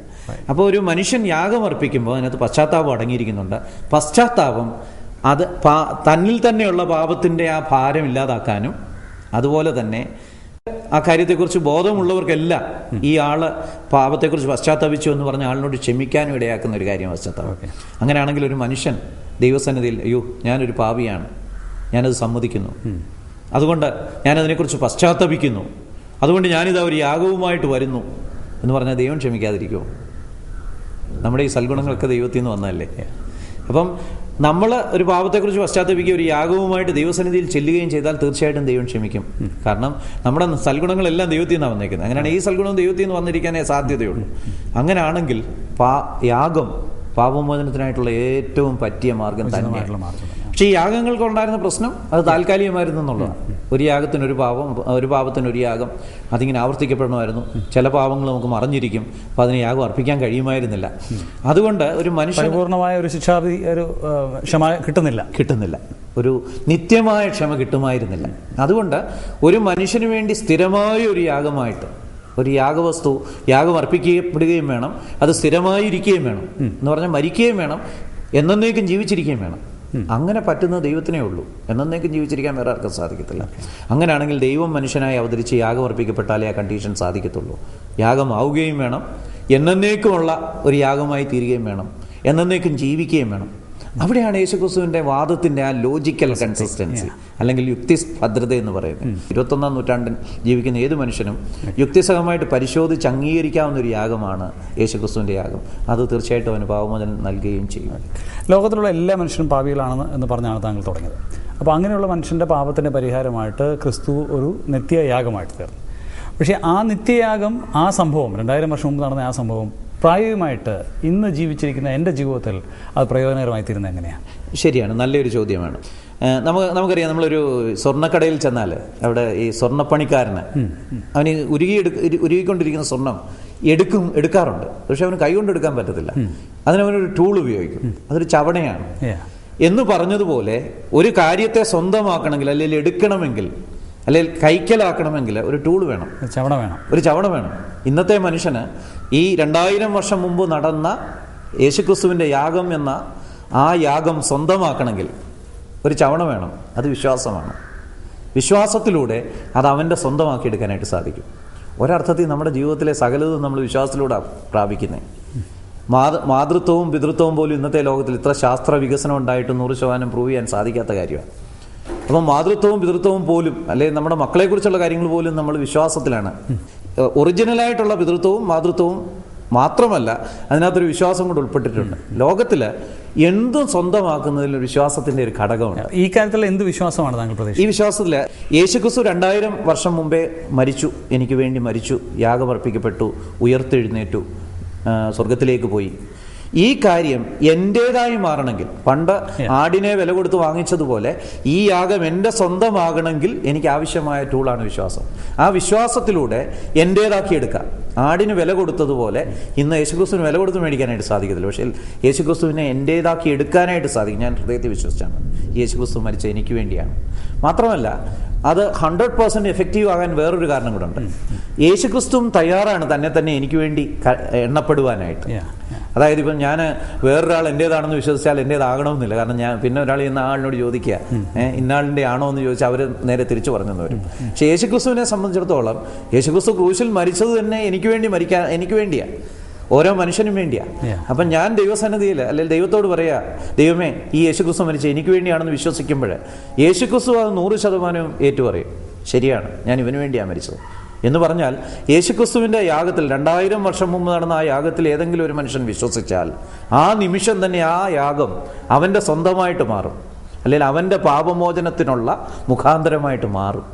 അപ്പോൾ ഒരു മനുഷ്യൻ യാഗം അർപ്പിക്കുമ്പോൾ അതിനകത്ത് പശ്ചാത്താപം അടങ്ങിയിരിക്കുന്നുണ്ട്. പശ്ചാത്താപം അത് തന്നിൽ തന്നെയുള്ള പാപത്തിൻ്റെ ആ ഭാരം ഇല്ലാതാക്കാനും, അതുപോലെ തന്നെ ആ കാര്യത്തെക്കുറിച്ച് ബോധമുള്ളവർക്കെല്ലാം ഈ ആള് പാപത്തെക്കുറിച്ച് പശ്ചാത്തപിച്ചു എന്ന് പറഞ്ഞ ആളിനോട് ക്ഷമിക്കാനും ഇടയാക്കുന്ന ഒരു കാര്യം പശ്ചാത്താപം. അങ്ങനെയാണെങ്കിൽ ഒരു മനുഷ്യൻ ദൈവസന്നിധിയിൽ, അയ്യോ ഞാനൊരു പാപിയാണ്, ഞാനത് സമ്മതിക്കുന്നു, അതുകൊണ്ട് ഞാനതിനെക്കുറിച്ച് പശ്ചാത്തപിക്കുന്നു, അതുകൊണ്ട് ഞാനിതാ ഒരു യാഗവുമായിട്ട് വരുന്നു എന്ന് പറഞ്ഞാൽ ദൈവം ക്ഷമിക്കാതിരിക്കുമോ? നമ്മുടെ ഈ സൽഗുണങ്ങളൊക്കെ ദൈവത്തിൽ നിന്ന് വന്നതല്ലേ. അപ്പം നമ്മൾ ഒരു പാപത്തെക്കുറിച്ച് പശ്ചാത്തപിക്കുക, ഒരു യാഗവുമായിട്ട് ദൈവസന്നിധിയിൽ ചെല്ലുകയും ചെയ്താൽ തീർച്ചയായിട്ടും ദൈവം ക്ഷമിക്കും. കാരണം നമ്മുടെ സൽഗുണങ്ങളെല്ലാം ദൈവത്തിൽ നിന്നാണ് വന്നേക്കുന്നത്. അങ്ങനെയാണ് ഈ സൽഗുണം ദൈവത്തിൽ നിന്ന് വന്നിരിക്കാനേ സാധ്യതയുള്ളൂ. അങ്ങനെയാണെങ്കിൽ യാഗം പാപമോചനത്തിനായിട്ടുള്ള ഏറ്റവും പറ്റിയ മാർഗം തന്നെയാണ്. പക്ഷേ ഈ യാഗങ്ങൾക്കുണ്ടായിരുന്ന പ്രശ്നം അത് താൽക്കാലികമായിരുന്നു എന്നുള്ളതാണ്. ഒരു യാഗത്തിന് ഒരു പാപത്തിന് ഒരു യാഗം, അതിങ്ങനെ ആവർത്തിക്കപ്പെടണമായിരുന്നു. ചില പാപങ്ങൾ നമുക്ക് മറഞ്ഞിരിക്കും, അപ്പോൾ അതിന് യാഗം അർപ്പിക്കാൻ കഴിയുമായിരുന്നില്ല. അതുകൊണ്ട് ഒരു മനുഷ്യൻ പൂർണ്ണമായ ഒരു ശിക്ഷാവിധി, ഒരു ക്ഷമ കിട്ടുന്നില്ല, ഒരു നിത്യമായ ക്ഷമ കിട്ടുമായിരുന്നില്ല. അതുകൊണ്ട് ഒരു മനുഷ്യന് വേണ്ടി സ്ഥിരമായ ഒരു യാഗമായിട്ട് ഒരു യാഗവസ്തു യാഗം അർപ്പിക്കപ്പെടുകയും വേണം, അത് സ്ഥിരമായിരിക്കുകയും വേണം എന്ന് പറഞ്ഞാൽ മരിക്കുകയും വേണം, എന്നേക്കും ജീവിച്ചിരിക്കുകയും വേണം. അങ്ങനെ പറ്റുന്നത് ദൈവത്തിനേ ഉള്ളൂ. എന്നേക്കും ജീവിച്ചിരിക്കാൻ വേറെ ആർക്കും സാധിക്കത്തില്ല. അങ്ങനെയാണെങ്കിൽ ദൈവം മനുഷ്യനായി അവതരിച്ച് യാഗം അർപ്പിക്കപ്പെട്ടാലേ ആ കണ്ടീഷൻ സാധിക്കത്തുള്ളൂ. യാഗമാവുകയും വേണം, എന്നേക്കുമുള്ള ഒരു യാഗമായി തീരുകയും വേണം, എന്നേക്കും ജീവിക്കുകയും വേണം. അവിടെയാണ് യേശുക്രിസ്തുവിൻ്റെ വാദത്തിൻ്റെ ആ ലോജിക്കൽ കൺസിസ്റ്റൻസി അല്ലെങ്കിൽ യുക്തിഭദ്രത എന്ന് പറയുന്നത്. 21-ാം നൂറ്റാണ്ടിൽ ജീവിക്കുന്ന ഏത് മനുഷ്യനും യുക്തിസഹമായിട്ട് പരിശോധിച്ച് അംഗീകരിക്കാവുന്ന ഒരു യാഗമാണ് യേശുക്രിസ്തുവിൻ്റെ യാഗം. അത് തീർച്ചയായിട്ടും അവന് പാപമോചനം നൽകുകയും ചെയ്യും. ലോകത്തിലുള്ള എല്ലാ മനുഷ്യരും പാപികളാണെന്ന് എന്ന് പറഞ്ഞാണ് താങ്കൾ തുടങ്ങിയത്. അപ്പോൾ അങ്ങനെയുള്ള മനുഷ്യൻ്റെ പാപത്തിൻ്റെ പരിഹാരമായിട്ട് ക്രിസ്തു ഒരു നിത്യയാഗമായിട്ട് തീർന്നു. പക്ഷേ ആ നിത്യയാഗം, ആ സംഭവം 2000 വർഷം മുമ്പ് നടന്ന ആ സംഭവം പ്രായോഗികമായിട്ട് ഇന്ന് ജീവിച്ചിരിക്കുന്ന എൻ്റെ ജീവിതത്തിൽ അത് പ്രയോജനകരമായി തീരുന്നത് എങ്ങനെയാണ്? ശരിയാണ്, നല്ലൊരു ചോദ്യമാണ്. നമുക്കറിയാം, നമ്മളൊരു സ്വർണ്ണക്കടയിൽ ചെന്നാൽ അവിടെ ഈ സ്വർണ്ണപ്പണിക്കാരന് അവന് ഉരുകിക്കൊണ്ടിരിക്കുന്ന സ്വർണം എടുക്കാറുണ്ട്. പക്ഷെ അവന് കൈകൊണ്ട് എടുക്കാൻ പറ്റത്തില്ല. അതിനവനൊരു ടൂൾ ഉപയോഗിക്കും, അതൊരു ചവണയാണ്. എന്ന് പറഞ്ഞതുപോലെ ഒരു കാര്യത്തെ സ്വന്തമാക്കണമെങ്കിൽ, അല്ലെങ്കിൽ എടുക്കണമെങ്കിൽ, അല്ലെങ്കിൽ കൈക്കലാക്കണമെങ്കിൽ ഒരു ടൂൾ വേണം, ഒരു ചവണ വേണം. ഇന്നത്തെ മനുഷ്യന് ഈ 2000 വർഷം മുമ്പ് നടന്ന യേശുക്രിസ്തുവിൻ്റെ യാഗം എന്ന ആ യാഗം സ്വന്തമാക്കണമെങ്കിൽ ഒരു ചവണ വേണം. അത് വിശ്വാസമാണ്. വിശ്വാസത്തിലൂടെ അത് അവൻ്റെ സ്വന്തമാക്കിയെടുക്കാനായിട്ട് സാധിക്കും. ഒരർത്ഥത്തിൽ നമ്മുടെ ജീവിതത്തിലെ സകലതും നമ്മൾ വിശ്വാസത്തിലൂടെ പ്രാപിക്കുന്നത്. മാതൃത്വവും പിതൃത്വവും പോലും ഇന്നത്തെ ലോകത്തിൽ ഇത്ര ശാസ്ത്ര വികസനം ഉണ്ടായിട്ട് 100% പ്രൂവ് ചെയ്യാൻ സാധിക്കാത്ത കാര്യമാണ്. അപ്പം മാതൃത്വവും പിതൃത്വവും പോലും, അല്ലെങ്കിൽ നമ്മുടെ മക്കളെക്കുറിച്ചുള്ള കാര്യങ്ങൾ പോലും നമ്മൾ വിശ്വാസത്തിലാണ്. ഒറിജിനലായിട്ടുള്ള പിതൃത്വവും മാതൃത്വവും മാത്രമല്ല, അതിനകത്തൊരു വിശ്വാസം കൂടെ ഉൾപ്പെട്ടിട്ടുണ്ട്. ലോകത്തിൽ എന്തും സ്വന്തമാക്കുന്നതിൽ വിശ്വാസത്തിൻ്റെ ഒരു ഘടകമുണ്ട്. ഈ കാര്യത്തിൽ എന്ത് വിശ്വാസമാണ് താങ്കൾ പ്രതീക്ഷിച്ചത്? ഈ വിശ്വാസത്തിൽ യേശുക്രിസ്തു 2000 വർഷം മുമ്പേ മരിച്ചു, എനിക്ക് വേണ്ടി മരിച്ചു, യാഗമർപ്പിക്കപ്പെട്ടു, ഉയർത്തെഴുന്നേറ്റു, സ്വർഗത്തിലേക്ക് പോയി. ഈ കാര്യം എൻ്റേതായി മാറണമെങ്കിൽ, പണ്ട് ആടിനെ വില കൊടുത്ത് വാങ്ങിച്ചതുപോലെ ഈ യാഗം എൻ്റെ സ്വന്തമാകണമെങ്കിൽ എനിക്ക് ആവശ്യമായ ടൂളാണ് വിശ്വാസം. ആ വിശ്വാസത്തിലൂടെ എൻ്റേതാക്കി എടുക്കാം. ആടിന് വില കൊടുത്തതുപോലെ ഇന്ന് യേശുക്രിസ്തുവിന് വില കൊടുത്ത് മേടിക്കാനായിട്ട് സാധിക്കത്തില്ല, പക്ഷേ യേശുക്രിസ്തുവിനെ എൻ്റേതാക്കി എടുക്കാനായിട്ട് സാധിക്കും. ഞാൻ ഹൃദയത്തിൽ വിശ്വസിച്ചാണ് യേശുക്രിസ്തു മരിച്ച എനിക്ക് വേണ്ടിയാണ്. മാത്രമല്ല അത് 100% എഫക്റ്റീവ് ആകാൻ വേറൊരു കാരണം കൂടെ ഉണ്ട്. യേശുക്രിസ്തുവും തയ്യാറാണ് തന്നെ എനിക്ക് വേണ്ടി എണ്ണപ്പെടുവാനായിട്ട്. അതായത് ഇപ്പം ഞാൻ വേറൊരാൾ എൻ്റേതാണെന്ന് വിശ്വസിച്ചാൽ എൻ്റേതാകണമെന്നില്ല. കാരണം ഞാൻ പിന്നെ ഒരാൾ ഇന്ന ആളിനോട് ചോദിക്കുക ഇന്നാളിൻ്റെ ആണോ എന്ന് ചോദിച്ചാൽ അവർ നേരെ തിരിച്ചു പറഞ്ഞെന്ന് വരും. പക്ഷേ യേശുക്രിസ്തുവിനെ സംബന്ധിച്ചിടത്തോളം യേശുക്രിസ്തു ക്രൂശിൽ മരിച്ചത് തന്നെ എനിക്ക് വേണ്ടിയാണ്, ഓരോ മനുഷ്യനും വേണ്ടിയാണ്. അപ്പം ഞാൻ ദൈവസന്നിധിയിൽ അല്ലെങ്കിൽ ദൈവത്തോട് പറയാ, ദൈവമേ ഈ യേശുക്രിസ്തു മരിച്ച എനിക്ക് വേണ്ടിയാണെന്ന് വിശ്വസിക്കുമ്പോൾ യേശുക്രിസ്തു അത് 100% ഏറ്റുപറയും, ശരിയാണ്, ഞാൻ ഇവന് വേണ്ടിയാണ് മരിച്ചത് എന്ന് പറഞ്ഞാൽ യേശുക്രിസ്തുവിൻ്റെ യാഗത്തിൽ 2000 വർഷം മുമ്പ് നടന്ന ആ യാഗത്തിൽ ഏതെങ്കിലും ഒരു മനുഷ്യൻ വിശ്വസിച്ചാൽ ആ നിമിഷം തന്നെ ആ യാഗം അവൻ്റെ സ്വന്തമായിട്ട് മാറും, അല്ലെങ്കിൽ അവൻ്റെ പാപമോചനത്തിനുള്ള മുഖാന്തരമായിട്ട് മാറും.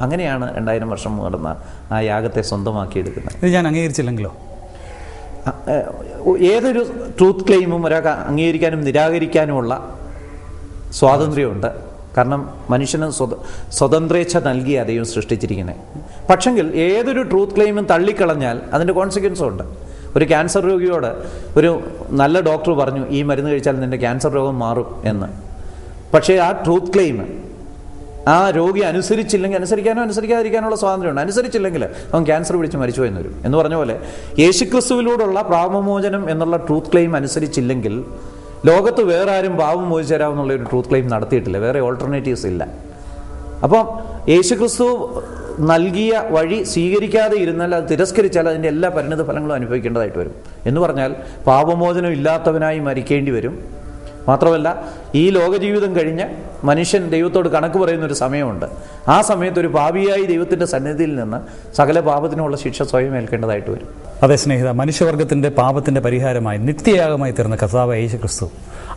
അങ്ങനെയാണ് 2000 വർഷം നടന്ന ആ യാഗത്തെ സ്വന്തമാക്കിയെടുക്കുന്നത്. ഇത് ഞാൻ അംഗീകരിച്ചില്ലെങ്കിലോ? ഏതൊരു ട്രൂത്ത് ക്ലെയിമും ഒരാൾക്ക് അംഗീകരിക്കാനും നിരാകരിക്കാനുമുള്ള സ്വാതന്ത്ര്യമുണ്ട്. കാരണം മനുഷ്യന് സ്വതന്ത്രേച്ഛ നൽകിയ ദൈവം സൃഷ്ടിച്ചിരിക്കുന്നത്. പക്ഷെങ്കിൽ ഏതൊരു ട്രൂത്ത് ക്ലെയിമും തള്ളിക്കളഞ്ഞാൽ അതിൻ്റെ കോൺസിക്വൻസും ഉണ്ട്. ഒരു ക്യാൻസർ രോഗിയോട് ഒരു നല്ല ഡോക്ടർ പറഞ്ഞു ഈ മരുന്ന് കഴിച്ചാൽ നിൻ്റെ ക്യാൻസർ രോഗം മാറും എന്ന്. പക്ഷേ ആ ട്രൂത്ത് ക്ലെയിം ആ രോഗി അനുസരിച്ചില്ലെങ്കിൽ, അനുസരിക്കാനോ അനുസരിക്കാതിരിക്കാനുള്ള സ്വാതന്ത്ര്യമുണ്ട്, അനുസരിച്ചില്ലെങ്കിൽ അവൻ ക്യാൻസർ പിടിച്ച് മരിച്ചു എന്ന് വരും. എന്ന് പറഞ്ഞ പോലെ യേശുക്രിസ്തുവിലൂടെയുള്ള പാപമോചനം എന്നുള്ള ട്രൂത്ത് ക്ലെയിം അനുസരിച്ചില്ലെങ്കിൽ ലോകത്ത് വേറെ ആരും പാപം മോചിച്ചു തരാമെന്നുള്ള ഒരു ട്രൂത്ത് ക്ലെയിം നടത്തിയിട്ടില്ല. വേറെ ഓൾട്ടർനേറ്റീവ്സ് ഇല്ല. അപ്പം യേശുക്രിസ്തു നൽകിയ വഴി സ്വീകരിക്കാതെ ഇരുന്നാൽ, അത് തിരസ്കരിച്ചാൽ അതിൻ്റെ എല്ലാ പരിണിത ഫലങ്ങളും അനുഭവിക്കേണ്ടതായിട്ട് വരും. എന്ന് പറഞ്ഞാൽ പാപമോചനം ഇല്ലാത്തവനായി മരിക്കേണ്ടി വരും. മാത്രമല്ല ഈ ലോകജീവിതം കഴിഞ്ഞ് മനുഷ്യൻ ദൈവത്തോട് കണക്ക് പറയുന്നൊരു സമയമുണ്ട്. ആ സമയത്ത് ഒരു പാപിയായി ദൈവത്തിൻ്റെ സന്നിധിയിൽ നിന്ന് സകല പാപത്തിനുള്ള ശിക്ഷ സ്വയം ഏൽക്കേണ്ടതായിട്ട് വരും. അതേ സ്നേഹിത, മനുഷ്യവർഗത്തിൻ്റെ പാപത്തിൻ്റെ പരിഹാരമായി നിത്യയാഗമായി തീർന്ന കർത്താവ് യേശുക്രിസ്തു,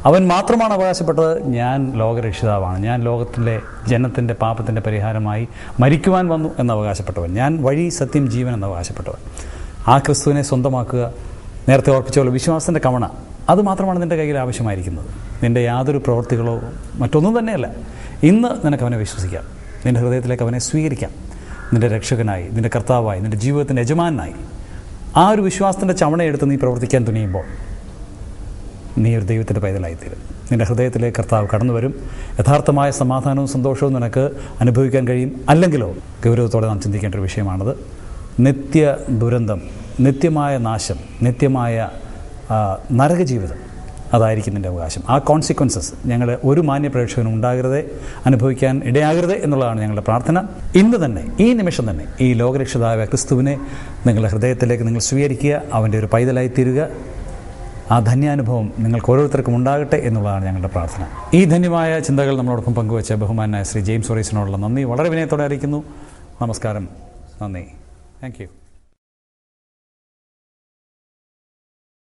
അവൻ മാത്രമാണ് അവകാശപ്പെട്ടത് ഞാൻ ലോകരക്ഷിതാവാണ്, ഞാൻ ലോകത്തിലെ ജനത്തിൻ്റെ പാപത്തിൻ്റെ പരിഹാരമായി മരിക്കുവാൻ വന്നു എന്ന് അവകാശപ്പെട്ടവൻ, ഞാൻ വഴി സത്യം ജീവൻ എന്ന് അവകാശപ്പെട്ടവൻ. ആ ക്രിസ്തുവിനെ സ്വന്തമാക്കുക, നേരത്തെ ഓർപ്പിച്ച പോലെ വിശ്വാസത്തിൻ്റെ കവണ, അത് മാത്രമാണ് നിൻ്റെ കയ്യിൽ ആവശ്യമായിരിക്കുന്നത്. നിൻ്റെ യാതൊരു പ്രവൃത്തികളോ മറ്റൊന്നും തന്നെയല്ല. ഇന്ന് നിനക്ക് അവനെ വിശ്വസിക്കാം, നിൻ്റെ ഹൃദയത്തിലേക്ക് അവനെ സ്വീകരിക്കാം, നിൻ്റെ രക്ഷകനായി, നിൻ്റെ കർത്താവായി, നിൻ്റെ ജീവിതത്തിൻ്റെ യജമാനായി. ആ ഒരു വിശ്വാസത്തിൻ്റെ ചവണയെടുത്ത് നീ പ്രവർത്തിക്കാൻ തുനിയുമ്പോൾ നീ ഒരു ദൈവത്തിൻ്റെ പൈതലായിത്തീരും. നിൻ്റെ ഹൃദയത്തിലേക്ക് കർത്താവ് കടന്നു വരും. യഥാർത്ഥമായ സമാധാനവും സന്തോഷവും നിനക്ക് അനുഭവിക്കാൻ കഴിയും. അല്ലെങ്കിലോ ഗൗരവത്തോടെ നാം ചിന്തിക്കേണ്ട ഒരു വിഷയമാണത്. നിത്യ ദുരന്തം, നിത്യമായ നാശം, നിത്യമായ നരകജീവിതം, അതായിരിക്കും നിൻ്റെ അവകാശം. ആ കോൺസിക്വൻസസ് ഞങ്ങൾ ഒരു മാന്യ പ്രേക്ഷകനും ഉണ്ടാകരുതേ, അനുഭവിക്കാൻ ഇടയാകരുതേ എന്നുള്ളതാണ് ഞങ്ങളുടെ പ്രാർത്ഥന. ഇന്ന് തന്നെ, ഈ നിമിഷം തന്നെ ഈ ലോകരക്ഷിതാവായ ക്രിസ്തുവിനെ നിങ്ങളുടെ ഹൃദയത്തിലേക്ക് നിങ്ങൾ സ്വീകരിക്കുക, അവൻ്റെ ഒരു പൈതലായി തീരുക. ആ ധന്യാനുഭവം നിങ്ങൾക്ക് ഓരോരുത്തർക്കും ഉണ്ടാകട്ടെ എന്നുള്ളതാണ് ഞങ്ങളുടെ പ്രാർത്ഥന. ഈ ധന്യമായ ചിന്തകൾ നമ്മളോടൊപ്പം പങ്കുവച്ച ബഹുമാനായ ശ്രീ ജെയിംസ് ഒറീസിനോടുള്ള നന്ദി വളരെ വിനയത്തോടെ അറിയിക്കുന്നു. നമസ്കാരം, നന്ദി, താങ്ക് യു.